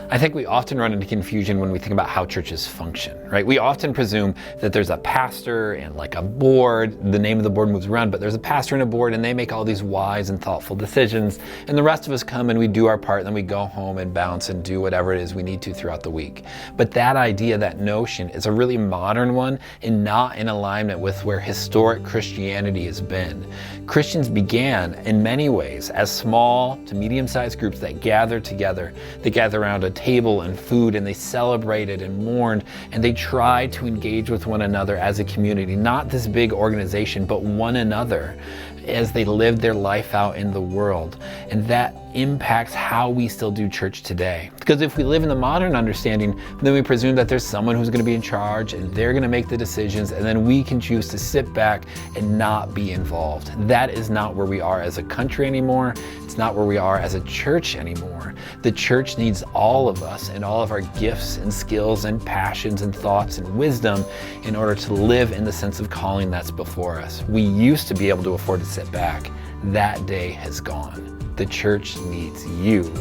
I think we often run into confusion when we think about how churches function, right? We often presume that there's a pastor and like a board, the name of the board moves around, but there's a pastor and a board and they make all these wise and thoughtful decisions. And the rest of us come and we do our part and then we go home and bounce and do whatever it is we need to throughout the week. But that idea, that notion is a really modern one and not in alignment with where historic Christianity has been. Christians began in many ways as small to medium-sized groups that gathered together. They gathered around a table and food and they celebrated and mourned and they tried to engage with one another as a community, not this big organization, but one another as they lived their life out in the world. And that impacts how we still do church today. Because if we live in the modern understanding, then we presume that there's someone who's going to be in charge and they're going to make the decisions and then we can choose to sit back and not be involved. That is not where we are as a country anymore. It's not where we are as a church anymore. The church needs all of us and all of our gifts and skills and passions and thoughts and wisdom in order to live in the sense of calling that's before us. We used to be able to afford to sit back. That day has gone. The church needs you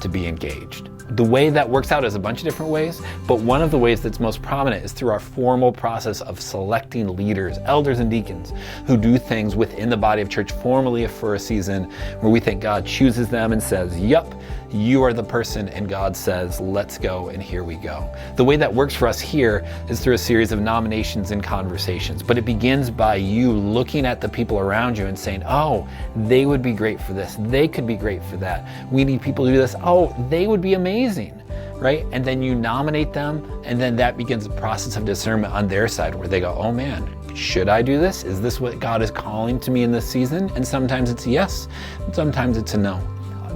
to be engaged. The way that works out is a bunch of different ways, but one of the ways that's most prominent is through our formal process of selecting leaders, elders and deacons, who do things within the body of church formally for a season where we think God chooses them and says, yup, you are the person, and God says, let's go, and here we go. The way that works for us here is through a series of nominations and conversations, but it begins by you looking at the people around you and saying, oh, they would be great for this. They could be great for that. We need people to do this. Oh, they would be amazing, right? And then you nominate them, and then that begins the process of discernment on their side where they go, oh man, should I do this? Is this what God is calling to me in this season? And sometimes it's yes, and sometimes it's a no.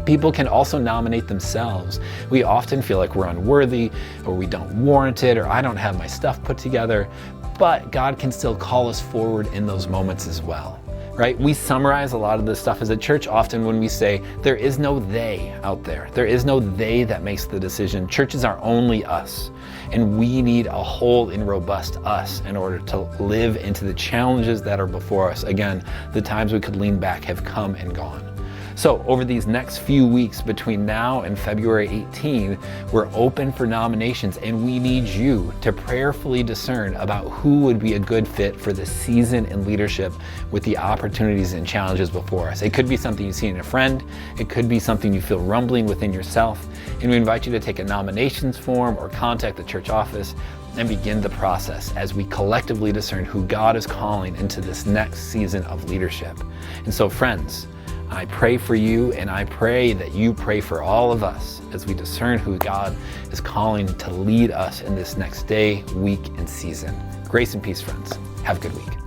People can also nominate themselves. We often feel like we're unworthy or we don't warrant it or I don't have my stuff put together, but God can still call us forward in those moments as well, right? We summarize a lot of this stuff as a church often when we say there is no they out there. There is no they that makes the decision. Churches are only us, and we need a whole and robust us in order to live into the challenges that are before us. Again, the times we could lean back have come and gone. So over these next few weeks between now and February 18, we're open for nominations and we need you to prayerfully discern about who would be a good fit for the season in leadership with the opportunities and challenges before us. It could be something you see in a friend. It could be something you feel rumbling within yourself. And we invite you to take a nominations form or contact the church office and begin the process as we collectively discern who God is calling into this next season of leadership. And so friends, I pray for you and I pray that you pray for all of us as we discern who God is calling to lead us in this next day, week, and season. Grace and peace, friends. Have a good week.